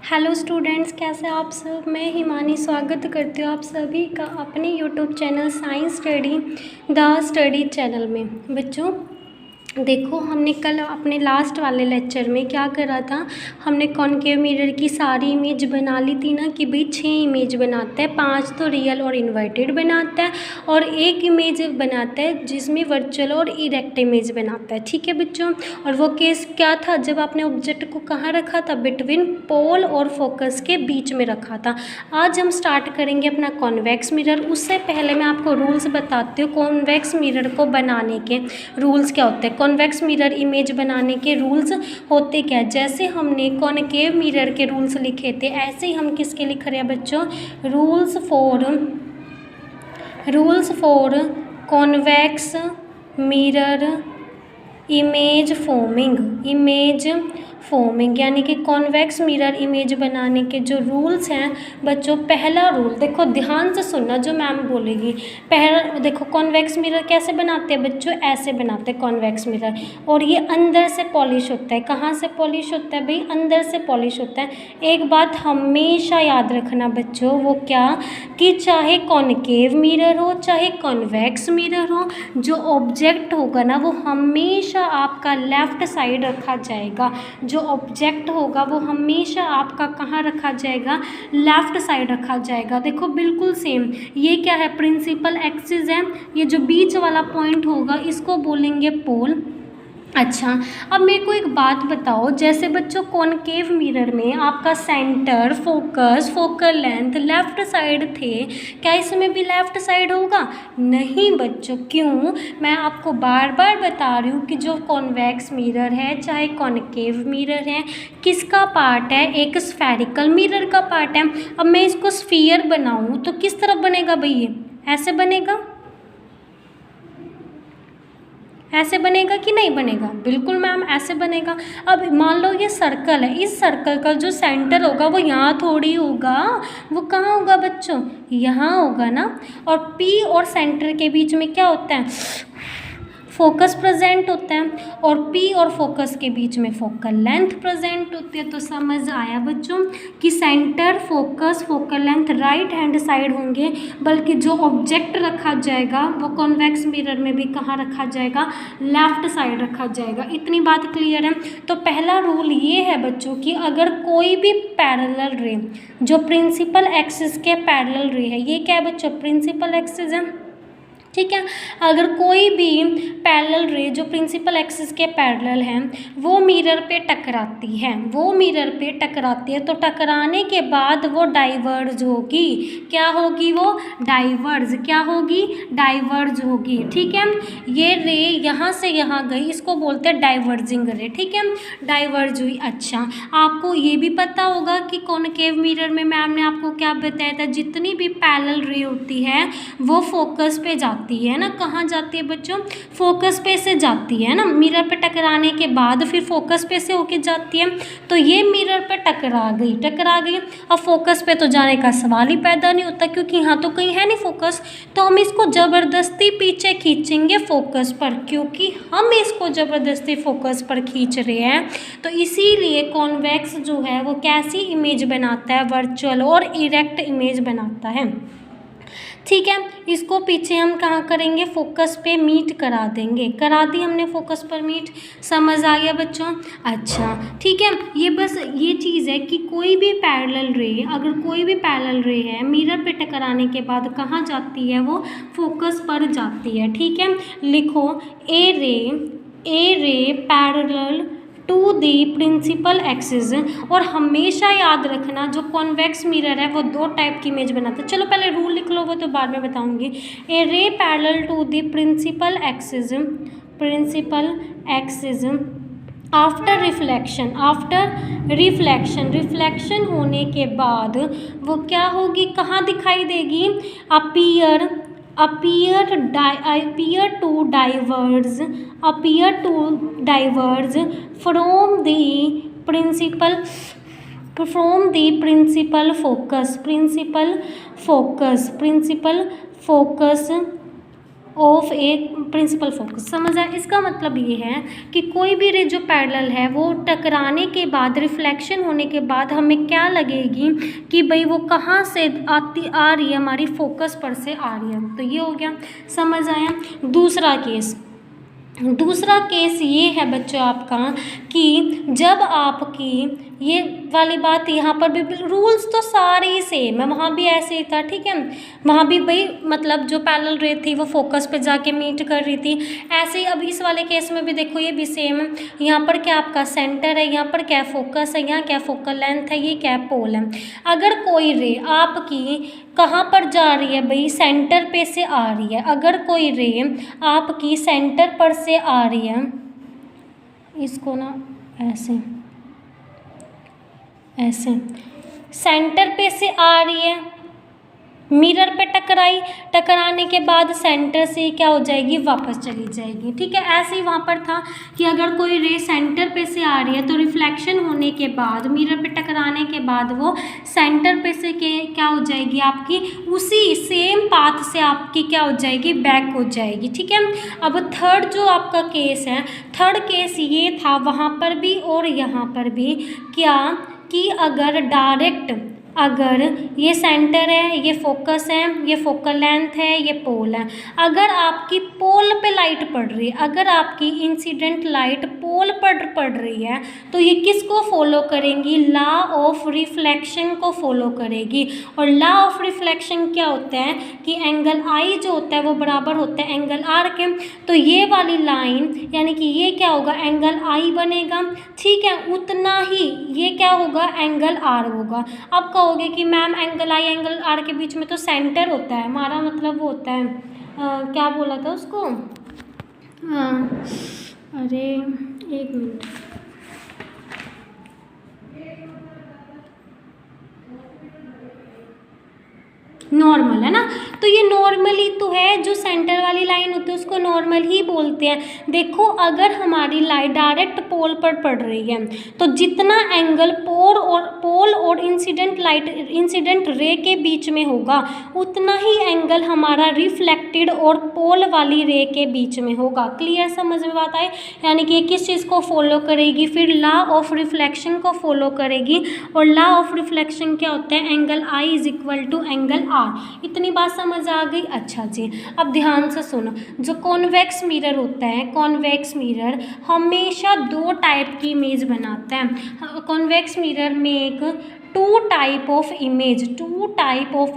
Hello students, कैसे आप सब। मैं हिमानी स्वागत करती हूँ आप सभी का अपने YouTube channel science study the study channel में। बच्चों देखो, हमने कल अपने लास्ट वाले लेक्चर में क्या करा था, हमने कॉनकेव मिरर की सारी इमेज बना ली थी ना कि भाई 6 इमेज बनाता है, 5 तो रियल और इन्वर्टेड बनाता है और 1 इमेज बनाता है जिसमें वर्चुअल और इरेक्ट इमेज बनाता है। ठीक है बच्चों, और वो केस क्या था, जब आपने ऑब्जेक्ट को कहाँ रखा था, बिटवीन पोल और फोकस के बीच में रखा था। आज हम स्टार्ट करेंगे अपना कॉन्वेक्स मिरर। उससे पहले मैं आपको रूल्स बताती हूँ कॉन्वेक्स मिरर को बनाने के रूल्स क्या होते हैं। कॉन्वेक्स मिरर इमेज बनाने के रूल्स होते क्या है, जैसे हमने कॉनकेव मिरर के रूल्स लिखे थे ऐसे ही हम किसके लिख रहे हैं बच्चों, rules for convex mirror image forming यानी कि कॉन्वेक्स मिरर इमेज बनाने के जो रूल्स हैं बच्चों। पहला रूल देखो, ध्यान से सुनना जो मैम बोलेगी। पहला देखो, कॉन्वेक्स मिरर कैसे बनाते हैं बच्चों, ऐसे बनाते हैं कॉन्वेक्स मिरर, और ये अंदर से पॉलिश होता है। कहाँ से पॉलिश होता है भाई, अंदर से पॉलिश होता है। एक बात हमेशा याद रखना बच्चों, वो क्या कि चाहे कॉनकेव मिरर हो चाहे कॉन्वेक्स मिरर हो, जो ऑब्जेक्ट होगा ना वो हमेशा आपका लेफ्ट साइड रखा जाएगा। जो ऑब्जेक्ट होगा वो हमेशा आपका कहाँ रखा जाएगा, लेफ्ट साइड रखा जाएगा। देखो बिल्कुल सेम, ये क्या है, प्रिंसिपल एक्सिस है। ये जो बीच वाला पॉइंट होगा इसको बोलेंगे पोल। अच्छा, अब मेरे को एक बात बताओ, जैसे बच्चों कॉनकेव मिरर में आपका centre, focus, focal length left side थे, क्या इसमें भी लेफ्ट साइड होगा? नहीं बच्चों, क्यों? मैं आपको बार बार बता रही हूँ कि जो कॉन्वेक्स मिरर है चाहे कॉनकेव मिरर है, किसका पार्ट है, एक स्फेरिकल मिरर का पार्ट है। अब मैं इसको स्फीयर बनाऊँ तो किस तरफ बनेगा भैया, ऐसे बनेगा, ऐसे बनेगा कि नहीं बनेगा? बिल्कुल मैम ऐसे बनेगा। अब मान लो ये सर्कल है, इस सर्कल का जो सेंटर होगा वो यहाँ थोड़ी होगा, वो कहाँ होगा बच्चों, यहाँ होगा ना। और पी और सेंटर के बीच में क्या होता है, फोकस प्रेजेंट होता है, और पी और फोकस के बीच में फोकल लेंथ प्रेजेंट होती है। तो समझ आया बच्चों कि centre, focus, focal length right hand side होंगे, बल्कि जो ऑब्जेक्ट रखा जाएगा वो कॉन्वेक्स मिरर में भी कहाँ रखा जाएगा, लेफ्ट साइड रखा जाएगा। इतनी बात क्लियर है। तो पहला रूल ये है बच्चों कि अगर कोई भी पैरेलल रे जो प्रिंसिपल एक्सिस के पैरेलल रे है, ये क्या है बच्चों, प्रिंसिपल एक्सिस है, ठीक है। अगर कोई भी पैरेलल रे जो प्रिंसिपल एक्सिस के पैरेलल हैं वो मिरर पे टकराती है, तो टकराने के बाद वो डाइवर्ज होगी। क्या होगी वो, डाइवर्ज, क्या होगी, डाइवर्ज होगी। ठीक है, ये रे यहाँ से यहाँ गई, इसको बोलते हैं डाइवर्जिंग रे। ठीक है, डाइवर्ज हुई। अच्छा, आपको ये भी पता होगा कि कॉनकेव मिरर में मैम ने आपको क्या बताया था, जितनी भी पैरेलल रे होती है वो फोकस पे जाती है ना। कहाँ जाती है बच्चों, फोकस पे से जाती है ना, मिरर पे टकराने के बाद फिर फोकस पे से होके जाती है। तो ये मिरर पे टकरा गई। अब फोकस पे तो जाने का सवाल ही पैदा नहीं होता, क्योंकि यहाँ तो कहीं है नहीं फोकस। तो हम इसको ज़बरदस्ती पीछे खींचेंगे फोकस पर, क्योंकि हम इसको ज़बरदस्ती फोकस पर खींच रहे हैं। तो इसीलिए कॉन्वेक्स जो है वो कैसी इमेज बनाता है, वर्चुअल और इरेक्ट इमेज बनाता है। ठीक है, इसको पीछे हम कहाँ करेंगे, फोकस पे मीट करा देंगे। करा दी हमने फोकस पर मीट, समझ आ गया बच्चों। अच्छा ठीक है, ये बस ये चीज़ है कि कोई भी पैरेलल रे, अगर कोई भी पैरेलल रे है मिरर पे टकराने के बाद कहाँ जाती है, वो फोकस पर जाती है। ठीक है, लिखो a ray parallel to the principal axis. और हमेशा याद रखना जो कॉन्वेक्स मिरर है वो 2 टाइप की इमेज बनाता है। चलो पहले रूल लिख लो, वो तो बाद में बताऊंगी। A ray parallel to the principal axis after reflection होने के बाद वो क्या होगी, कहाँ दिखाई देगी, appear to diverge from the principal focus of a principal focus. समझ आया? इसका मतलब ये है कि कोई भी रे जो पैरेलल है वो टकराने के बाद, रिफ्लेक्शन होने के बाद हमें क्या लगेगी कि भाई वो कहाँ से आ रही है, हमारी फोकस पर से आ रही है। तो ये हो गया। समझ आया? दूसरा केस ये है बच्चों आपका कि जब आपकी ये वाली बात, यहाँ पर भी रूल्स तो सारे ही सेम है, वहाँ भी ऐसे ही था, ठीक है। वहाँ भी भाई मतलब जो पैरेलल रे थी वो फोकस पे जाके मीट कर रही थी, ऐसे ही अब इस वाले केस में भी देखो ये भी सेम है। यहाँ पर क्या आपका सेंटर है, यहाँ पर क्या फोकस है, यहाँ क्या फोकल लेंथ है, ये क्या पोल है। अगर कोई रे आपकी कहाँ पर जा रही है भाई, सेंटर पे से आ रही है, अगर कोई रे आपकी सेंटर पर से आ रही है, इसको ना ऐसे सेंटर पे से आ रही है, मिरर पे टकराने के बाद सेंटर से क्या हो जाएगी, वापस चली जाएगी, ठीक है। ऐसे ही वहाँ पर था कि अगर कोई रे सेंटर पे से आ रही है तो रिफ्लेक्शन होने के बाद, मिरर पे टकराने के बाद वो सेंटर पे से क्या हो जाएगी, आपकी उसी सेम पाथ से आपकी क्या हो जाएगी, बैक हो जाएगी, ठीक है। अब थर्ड जो आपका केस है, थर्ड केस ये था वहाँ पर भी और यहाँ पर भी, क्या कि अगर ये सेंटर है, ये फोकस है, ये फोकल लेंथ है, ये पोल है, अगर आपकी पोल पे लाइट पड़ रही है, अगर आपकी इंसिडेंट लाइट पोल पर पड़ रही है तो ये किसको फॉलो करेंगी, लॉ ऑफ रिफ्लेक्शन को फॉलो करेगी। और लॉ ऑफ रिफ्लेक्शन क्या होता है कि एंगल आई जो होता है वो बराबर होता है एंगल आर के। तो ये वाली लाइन यानी कि ये क्या होगा, एंगल आई बनेगा, ठीक है, उतना ही ये क्या होगा, एंगल आर होगा। अब कहोगे कि ma'am angle I angle R के बीच में तो सेंटर होता है, हमारा मतलब वो होता है क्या बोला था उसको, अरे एक मिनट, नॉर्मल है ना। तो ये नॉर्मली तो है, जो सेंटर वाली लाइन होती है उसको नॉर्मल ही बोलते हैं। देखो अगर हमारी लाइट डायरेक्ट पोल पर पड़ रही है तो जितना एंगल पोल और इंसिडेंट रे के बीच में होगा उतना ही एंगल हमारा रिफ्लेक्टेड और पोल वाली रे के बीच में होगा। क्लियर, समझ में बात आए? यानी कि किस चीज़ को फॉलो करेगी, फिर लॉ ऑफ रिफ्लेक्शन को फॉलो करेगी। और लॉ ऑफ रिफ्लेक्शन क्या होता है, angle I is equal to angle R. इतनी बात समझ आ गई? अच्छा जी, अब ध्यान से सुनो। जो कॉन्वेक्स मिरर होता है, कॉन्वेक्स मिरर हमेशा दो टाइप की इमेज बनाता है। कॉन्वेक्स मिरर में एक टू टाइप ऑफ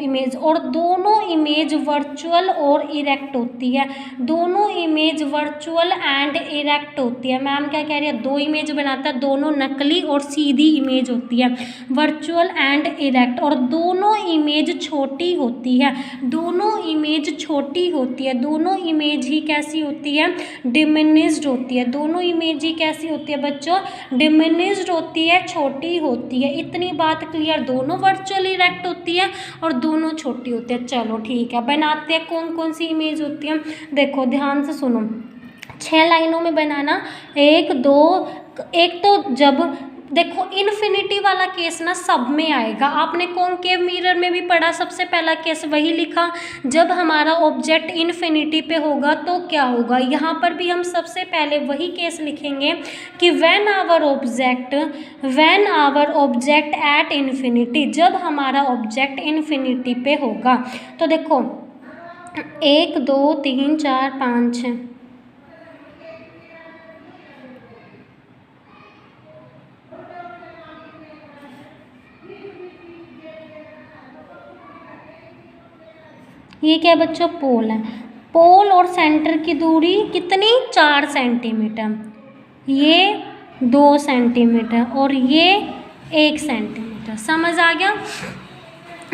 इमेज और दोनों इमेज वर्चुअल और इरेक्ट होती है, दोनों इमेज वर्चुअल एंड इरेक्ट होती है। मैम क्या कह रही है, दो इमेज बनाता है, दोनों नकली और सीधी इमेज होती है, वर्चुअल एंड इरेक्ट। और दोनों इमेज छोटी होती है, दोनों इमेज छोटी होती है, दोनों इमेज ही कैसी होती है, डिमिनिश्ड होती है। दोनों इमेज ही कैसी होती है बच्चों, डिमिनिश्ड होती है, छोटी होती है। इतनी बात क्लियर? दोनों वर्चुअल इरेक्ट होती है और दोनों छोटी होती है। चलो ठीक है, बनाते हैं। कौन कौन सी इमेज होती है, देखो ध्यान से सुनो। 6 लाइनों में बनाना, 1 2, एक तो जब देखो इन्फिनिटी वाला केस ना सब में आएगा। आपने कॉनकेव मिरर में भी पढ़ा, सबसे पहला केस वही लिखा। जब हमारा ऑब्जेक्ट इन्फिनिटी पे होगा तो क्या होगा, यहाँ पर भी हम सबसे पहले वही केस लिखेंगे कि when our object at infinity, जब हमारा ऑब्जेक्ट इन्फिनिटी पे होगा। तो देखो 1 2 3 4 5 6, ये क्या बच्चों, पोल है। पोल और सेंटर की दूरी कितनी, 4 सेंटीमीटर, ये 2 सेंटीमीटर और ये 1 सेंटीमीटर। समझ आ गया?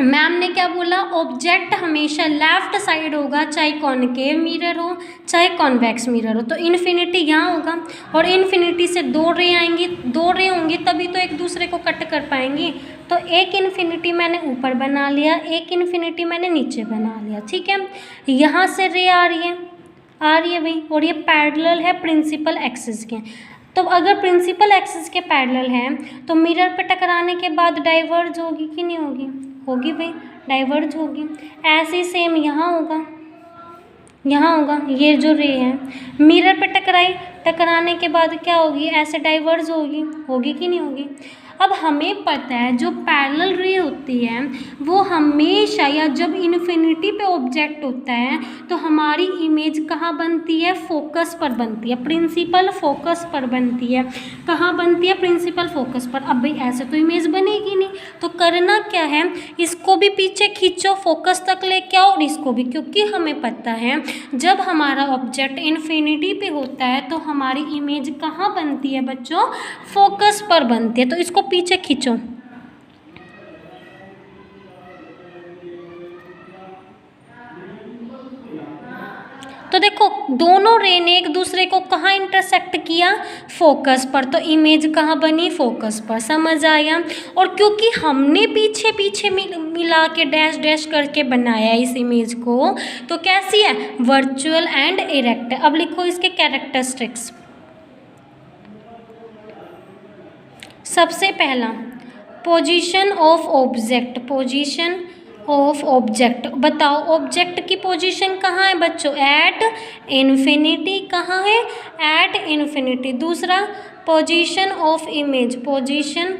मैम ने क्या बोला, ऑब्जेक्ट हमेशा लेफ्ट साइड होगा, चाहे कॉनकेव मिरर हो चाहे कॉन्वेक्स मिरर हो। तो इन्फिनिटी यहाँ होगा और इन्फिनिटी से 2 रे आएंगी, 2 रे होंगी तभी तो एक दूसरे को कट कर पाएंगी। तो एक इन्फिनिटी मैंने ऊपर बना लिया, एक इन्फिनिटी मैंने नीचे बना लिया, ठीक है। यहाँ से रे आ रही है भाई, और ये पैरेलल है प्रिंसिपल एक्सिस के। तो अगर प्रिंसिपल एक्सिस के पैरेलल हैं तो मिरर पे टकराने के बाद डाइवर्ज होगी कि नहीं होगी, होगी भाई, डाइवर्ज होगी। ऐसे सेम यहाँ होगा, यहाँ होगा, ये जो रे है मिरर पे टकराई, टकराने के बाद क्या होगी, ऐसे डाइवर्ज होगी, होगी कि नहीं होगी। अब हमें पता है जो पैरेलल रे होती है वो हमेशा, या जब इन्फिनिटी पे ऑब्जेक्ट होता है तो हमारी इमेज कहाँ बनती है, फोकस पर बनती है, प्रिंसिपल फोकस पर बनती है। कहाँ बनती है, प्रिंसिपल फोकस पर। अब भाई ऐसे तो इमेज बनेगी नहीं, तो करना क्या है, इसको भी पीछे खींचो, फोकस तक लेके आओ, और इसको भी, क्योंकि हमें पता है जब हमारा ऑब्जेक्ट इन्फिनिटी पे होता है तो हमारी इमेज कहाँ बनती है बच्चों, फोकस पर बनती है। तो इसको पीछे खींचो। तो देखो दोनों रे ने एक दूसरे को कहाँ इंटरसेक्ट किया, फोकस पर, तो इमेज कहाँ बनी, फोकस पर। समझ आया। और क्योंकि हमने पीछे पीछे मिला के डैश डैश करके बनाया इस इमेज को, तो कैसी है, वर्चुअल एंड इरेक्ट। अब लिखो इसके कैरेक्टरिस्टिक्स। सबसे पहला, position of object, position of object. बताओ ऑब्जेक्ट की पोजीशन कहाँ है बच्चों, एट इन्फिनिटी। कहाँ है, एट इन्फिनिटी। दूसरा, position of image, position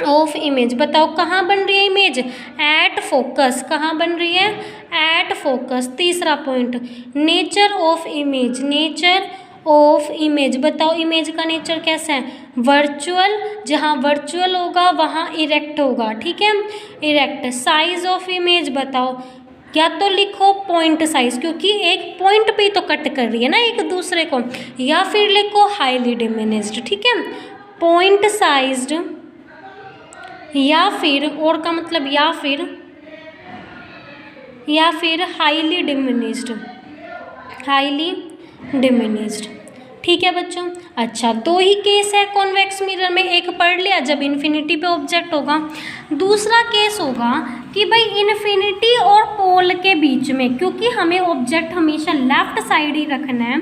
of image. बताओ कहाँ बन रही है इमेज, एट फोकस। कहाँ बन रही है, एट फोकस। तीसरा point, nature of image, nature of image. बताओ इमेज का नेचर कैसा है, वर्चुअल। जहाँ वर्चुअल होगा वहाँ इरेक्ट होगा, ठीक है, इरेक्ट। साइज ऑफ इमेज बताओ, या तो लिखो पॉइंट साइज, क्योंकि एक पॉइंट पे तो कट कर रही है ना एक दूसरे को, या फिर लिखो हाईली डिमिनिस्ड, ठीक है, पॉइंट साइज्ड, या फिर और का मतलब या फिर हाईली डिमिनिस्ड, हाईली डिमिनिस्ड। ठीक है बच्चों। अच्छा, दो ही केस है कॉन्वेक्स मिरर में, एक पढ़ लिया जब इन्फिनिटी पे ऑब्जेक्ट होगा। दूसरा केस होगा कि भाई इन्फिनिटी और पोल के बीच में, क्योंकि हमें ऑब्जेक्ट हमेशा लेफ्ट साइड ही रखना है,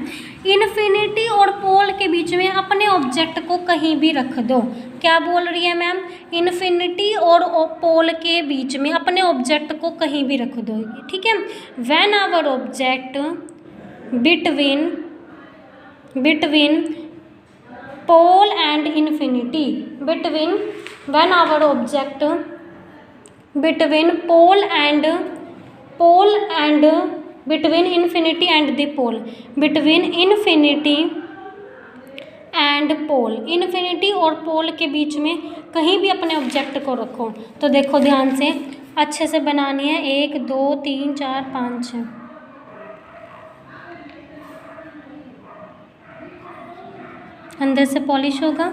इन्फिनिटी और पोल के बीच में अपने ऑब्जेक्ट को कहीं भी रख दो। क्या बोल रही है मैम, इन्फिनिटी और पोल के बीच में अपने ऑब्जेक्ट को कहीं भी रख दो, ठीक है। When our object between pole and infinity, when our object between pole and between infinity and the pole, between infinity and pole, infinity और पोल के बीच में कहीं भी अपने ऑब्जेक्ट को रखो। तो देखो ध्यान से अच्छे से बनानी है, 1 2 3 4 5 6। अंदर से पॉलिश होगा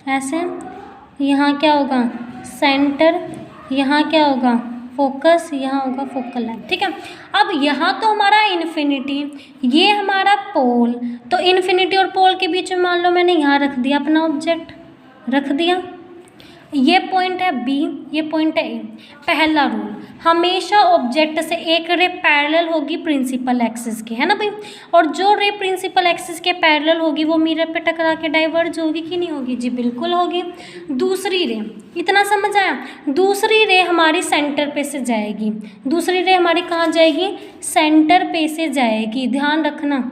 ऐसे, यहाँ क्या होगा सेंटर, यहाँ क्या होगा फोकस, यहाँ होगा फोकल लाइन, ठीक है। अब यहाँ तो हमारा इन्फिनिटी, ये हमारा पोल, तो इन्फिनिटी और पोल के बीच में मान लो मैंने यहाँ रख दिया अपना ऑब्जेक्ट, रख दिया। ये पॉइंट है बी, ये पॉइंट है ए। पहला रूल, हमेशा ऑब्जेक्ट से एक रे पैरेलल होगी प्रिंसिपल एक्सिस के, है ना भाई। और जो रे प्रिंसिपल एक्सिस के पैरेलल होगी वो मिरर पे टकरा के डाइवर्ज होगी कि नहीं होगी, जी बिल्कुल होगी। दूसरी रे, इतना समझ आया, दूसरी रे हमारी सेंटर पे से जाएगी, दूसरी रे हमारी कहाँ जाएगी, सेंटर पे से जाएगी, ध्यान रखना।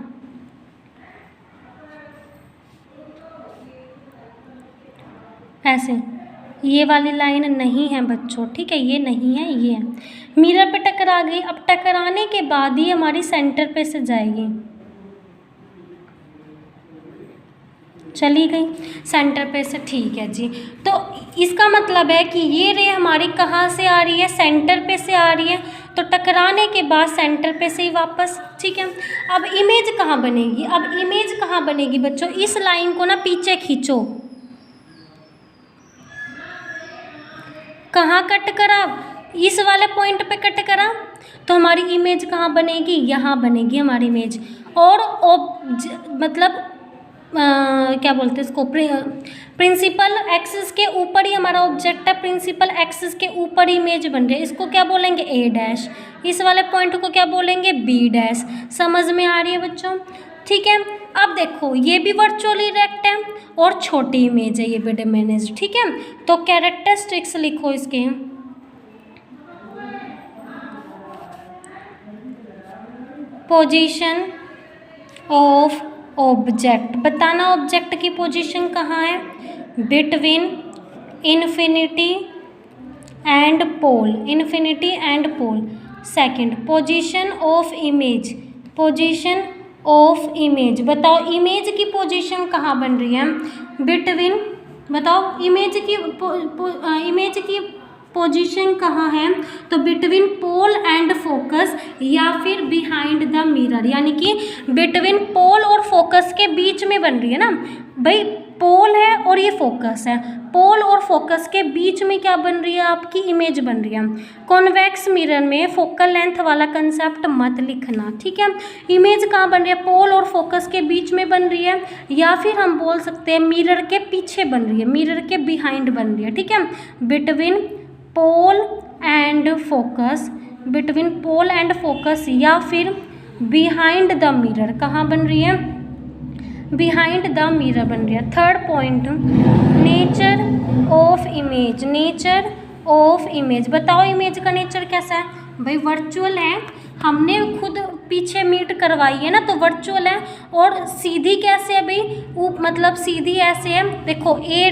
ऐसे, ये वाली लाइन नहीं है बच्चों, ठीक है, ये नहीं है, ये है। मिरर पे टकरा गई, अब टकराने के बाद ही हमारी सेंटर पे से जाएगी, चली गई सेंटर पे से, ठीक है जी। तो इसका मतलब है कि ये रे हमारी कहाँ से आ रही है, सेंटर पे से आ रही है, तो टकराने के बाद सेंटर पे से ही वापस, ठीक है। अब इमेज कहाँ बनेगी, अब इमेज कहाँ बनेगी बच्चों, इस लाइन को ना पीछे खींचो, कहाँ कट करा, इस वाले पॉइंट पे कट करा, तो हमारी इमेज कहाँ बनेगी, यहाँ बनेगी हमारी इमेज। और मतलब क्या बोलते हैं इसको, प्रिंसिपल एक्सिस के ऊपर ही हमारा ऑब्जेक्ट है, प्रिंसिपल एक्सिस के ऊपर ही इमेज बन रही है, इसको क्या बोलेंगे ए डैश, इस वाले पॉइंट को क्या बोलेंगे बी डैश। समझ में आ रही है बच्चों, ठीक है। अब देखो ये भी वर्चुअली इरेक्ट है और छोटी इमेज है, ये भी डिमिनिश्ड, ठीक है। तो कैरेक्टरिस्टिक्स लिखो इसके, पोजीशन ऑफ ऑब्जेक्ट, बताना ऑब्जेक्ट की पोजीशन कहाँ है, between infinity and pole, infinity and pole. Second, position of image, position of image, बताओ इमेज की पोजीशन कहाँ बन रही है, बिटवीन, बताओ इमेज की इमेज की पोजीशन कहाँ है, तो बिटवीन पोल एंड फोकस या फिर बिहाइंड द मिरर, यानी कि बिटवीन पोल और फोकस के बीच में बन रही है ना भाई, पोल है और ये फोकस है, पोल और फोकस के बीच में क्या बन रही है, आपकी इमेज बन रही है। कॉन्वेक्स मिरर में फोकल लेंथ वाला कंसेप्ट मत लिखना, ठीक है। इमेज कहाँ बन रही है, पोल और फोकस के बीच में बन रही है, या फिर हम बोल सकते हैं मिरर के पीछे बन रही है, मिरर के बिहाइंड बन रही है, ठीक है। Between pole and focus, between pole and focus या फिर बिहाइंड द मिरर, कहाँ बन रही है, बिहाइंड द मिरर बन रही है। Third point, nature of image, nature of image, बताओ इमेज का नेचर कैसा है भाई, वर्चुअल है, हमने खुद पीछे मीट करवाई है ना, तो वर्चुअल है। और सीधी कैसे है भाई, मतलब सीधी ऐसे है, देखो ए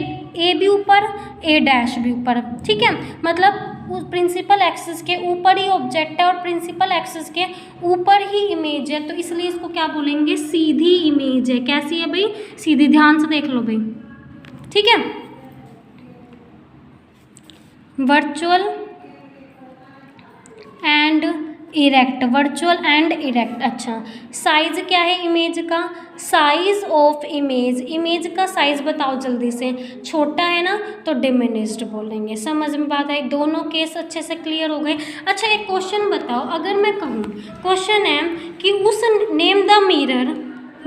भी ऊपर, ए डैश भी ऊपर, ठीक है, मतलब उस प्रिंसिपल एक्सिस के ऊपर ही ऑब्जेक्ट है और प्रिंसिपल एक्सिस के ऊपर ही इमेज है, तो इसलिए इसको क्या बोलेंगे, सीधी इमेज है। कैसी है भाई, सीधी, ध्यान से देख लो भाई, ठीक है। Virtual and erect, virtual and erect. अच्छा, साइज क्या है इमेज का, साइज ऑफ इमेज, इमेज का साइज बताओ जल्दी से, छोटा है ना तो डिमिनिश्ड बोलेंगे। समझ में बात आई, दोनों केस अच्छे से क्लियर हो गए। अच्छा, एक क्वेश्चन बताओ, अगर मैं कहूँ, क्वेश्चन है कि उस name the mirror,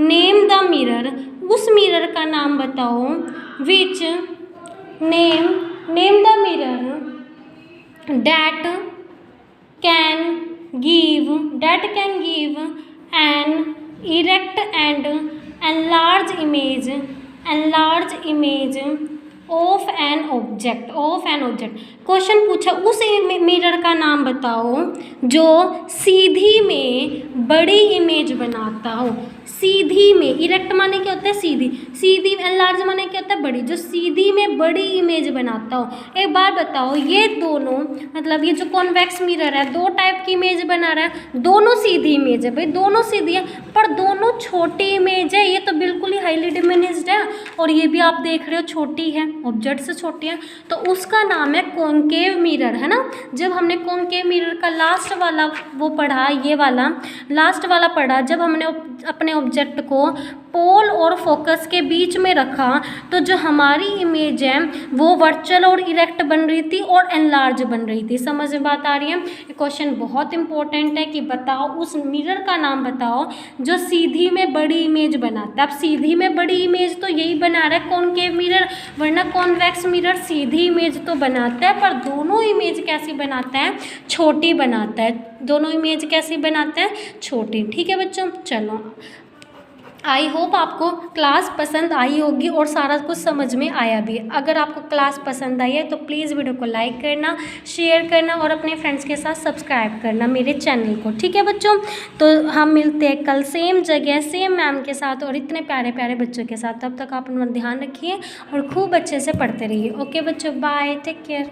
name the mirror, उस मिरर का नाम बताओ, which name the mirror that can give an erect and enlarged image of an object, question पूछा, उस मिरर का नाम बताओ जो सीधी में बड़ी इमेज बनाता हो, सीधी में, इरेक्ट माने क्या होता है, सीधी, सीधी, एनलार्ज माने क्या होता है, बड़ी, जो सीधी में बड़ी इमेज बनाता हो। एक बात बताओ, ये दोनों, मतलब ये जो कॉन्वेक्स मिरर है, दो टाइप की इमेज बना रहा है, दोनों सीधी इमेज है भाई, दोनों सीधी है, पर दोनों छोटी इमेज है, ये तो बिल्कुल ही हाईली डिमिनिश्ड है, और ये भी आप देख रहे हो छोटी है, ऑब्जेक्ट से छोटी है, तो उसका नाम है कॉनकेव मिरर, है ना। जब हमने कॉनकेव मिरर का लास्ट वाला वो पढ़ा, ये वाला लास्ट वाला पढ़ा, जब हमने अपने ऑब्जेक्ट को पोल और फोकस के बीच में रखा, तो जो हमारी इमेज है वो वर्चुअल और इरेक्ट बन रही थी और एनलार्ज बन रही थी। समझ में बात आ रही है। ये क्वेश्चन बहुत इंपॉर्टेंट है कि बताओ उस मिरर का नाम बताओ जो सीधी में बड़ी इमेज बनाता है। अब सीधी में बड़ी इमेज तो यही बना रहा है कॉनकेव मिरर, वरना कॉन्वेक्स मिरर सीधी इमेज तो बनाता है, पर दोनों इमेज कैसी बनाता है, छोटी बनाता है। दोनों इमेज कैसी बनाता है, छोटी। ठीक है बच्चों, चलो आई होप आपको क्लास पसंद आई होगी और सारा कुछ समझ में आया भी। अगर आपको क्लास पसंद आई है तो प्लीज़ वीडियो को लाइक करना, शेयर करना और अपने फ्रेंड्स के साथ सब्सक्राइब करना मेरे चैनल को। ठीक है बच्चों, तो हम मिलते हैं कल सेम जगह सेम मैम के साथ और इतने प्यारे प्यारे बच्चों के साथ। तब तक आप अपना ध्यान रखिए और खूब अच्छे से पढ़ते रहिए। ओके बच्चों, बाय, टेक केयर।